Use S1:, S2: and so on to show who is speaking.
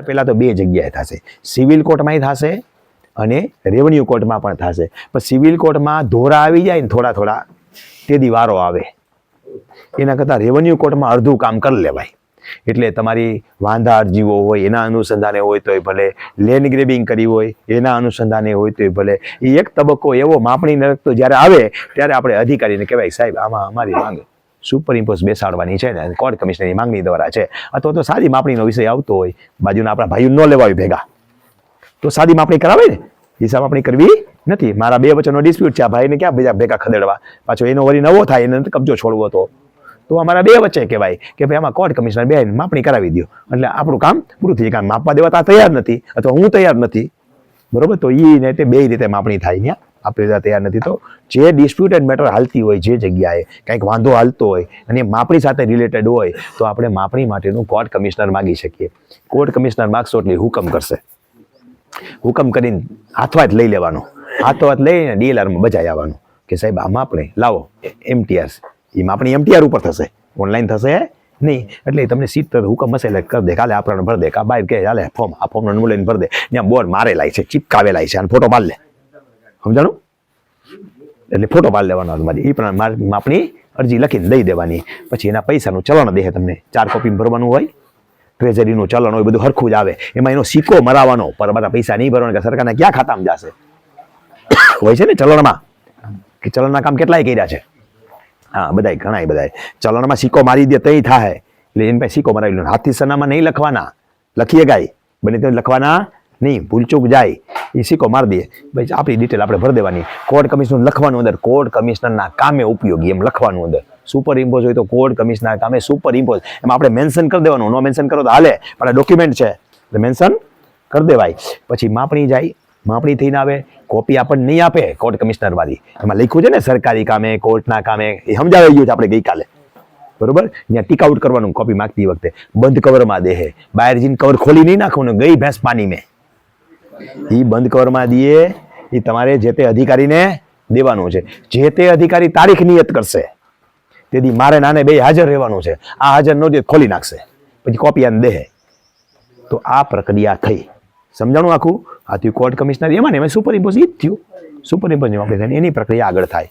S1: પહેલાં તો બે જગ્યાએ થશે, સિવિલ કોર્ટમાંય થશે અને રેવન્યુ કોર્ટમાં પણ થશે. પણ સિવિલ કોર્ટમાં ધોરા આવી જાય ને થોડા થોડા તેથી વારો આવે, એના કરતાં રેવન્યુ કોર્ટમાં અડધું કામ કરી લેવાય. એટલે તમારી વાંધા અરજીઓ હોય એના અનુસંધાને હોય તોય ભલે, લેન્ડ ગ્રેબિંગ કરી હોય એના અનુસંધાને હોય તોય ભલે, એ એક તબક્કો એવો માપણી લગતો જ્યારે આવે ત્યારે આપણે અધિકારીને કહેવાય, સાહેબ આમાં અમારી માંગ સુપર ઇમ્પોઝ બેસાડવાની છે ને કોર્ટ કમિશનરની માંગણી દ્વારા છે. અથવા તો સાદી માપણીનો વિષય આવતો હોય, બાજુના આપણા ભાઈઓ ન લેવા હોય ભેગા, તો સાદી માપણી કરાવે ને, હિસાબ માપણી કરવી નથી. મારા બે વચ્ચેનો ડિસ્પ્યુટ છે, આ ભાઈને ક્યાં બીજા ભેગા ખદેડવા, પાછો એનો વળી નવો થાય એને કબજો છોડવો તો અમારા બે વચ્ચે કહેવાય કે ભાઈ આમાં કોર્ટ કમિશનર બે માપણી કરાવી દો, એટલે આપણું કામ પૂરું થઈ જાય. કારણ માપવા દેવા તૈયાર નથી અથવા હું તૈયાર નથી, બરોબર, તો એ રીતે બે રીતે માપણી થાય. ત્યાં આપણે તૈયાર નથી તો જે ડિસ્પ્યુટેડ મેટર હાલતી હોય, જે જગ્યાએ કંઈક વાંધો હાલતો હોય અને માપણી સાથે રિલેટેડ હોય, તો આપણે માપણી માટેનું કોર્ટ કમિશનર માગી શકીએ. કોર્ટ કમિશનર માગશો એટલે હુકમ કરશે, હુકમ કરીને હાથવાત લઈ લેવાનો, હાથવાત લઈને ડીએલઆરમાં બજાઈ આવવાનું કે સાહેબ આ માપણી લાવો, એમટીઆર, એ માપણી એમટીઆર ઉપર થશે, ઓનલાઈન થશે નહીં. એટલે તમને સીટ પર હુકમ હશે એટલે કરી દે, કાલે આપણને ભર દે, કા બહાર કે ચાલે ફોર્મ, આ ફોર્મનો નંબર લઈને ભર દે, ત્યાં બોર્ડ મારેલા છે, ચીપકાવેલા છે, અને ફોટો પાડ લે, સમજાણું? એટલે ફોટો પાડ લેવાનો તમારી, એ પણ માપણી અરજી લખીને દઈ દેવાની. પછી એના પૈસાનું ચલણ દે તમને, 4 કોપી ભરવાનું હોય, ટ્રેઝરીનું ચલણ હોય, બધું હરખું જ આવે. એમાં એનો સિક્કો મરાવવાનો, પર બધા પૈસા નહીં ભરવાના, કે સરકારના ક્યાં ખાતામાં જશે હોય છે ને ચલણમાં, કે ચલણના કામ કેટલાય કર્યા છે. હા, બધાય ઘણાય બધાય ચલણમાં સિક્કો મારી દે તઈ થાય, એટલે એની પાસે સિક્કો મરાવી લો. હાથથી સરનામાં નહીં લખવાના, લખીએ ગાય બને તો લખવાના નહીં, ભૂલચૂક જાય એ સિક્કો મારી દે, ભાઈ આપણી ડિટેલ આપણે ભરી દેવાની. કોર્ટ કમિશનર લખવાનું અંદર, કોર્ટ કમિશનરના કામે ઉપયોગી એમ લખવાનું અંદર. સુપર ઇમ્પોઝ હોય તો કોર્ટ કમિશનર કામે સુપર ઇમ્પોઝ, એમાં આપણે મેન્શન કરી દેવાનું. નો મેન્શન કરો તો હાલે, પણ ડોક્યુમેન્ટ છે એટલે મેન્શન કરી દેવાય. પછી માપણી જાય, માપણી થઈને આવે, કોપી આપણને નહીં આપે કોર્ટ કમિશનર વાળી, એમાં લખ્યું છે ને સરકારી કામે, કોર્ટના કામે, એ સમજાવી ગયું છે આપણે ગઈકાલે, બરોબર. ત્યાં ટીક આઉટ કરવાનું કોપી માગતી વખતે, બંધ કવરમાં દે, બહાર જઈને કવર ખોલી નહીં નાખવાનું, ગઈ ભેંસ પાણી મેં, એ બંધ કવરમાં દે, એ તમારે જે તે અધિકારીને દેવાનું છે. જે તે અધિકારી તારીખ નિયત કરશે તેથી મારે નાને બે હાજર રહેવાનું છે, આ હાજર ન દે ખોલી નાખશે, પછી કોપી આને દે. તો આ પ્રક્રિયા થઈ, સમજાણું આખું? આ થયું કોર્ટ કમિશનર, એમાં સુપર ઇમ્પોઝ જ થયું, સુપર ઇમ્પોઝ આપણે એની પ્રક્રિયા આગળ થાય.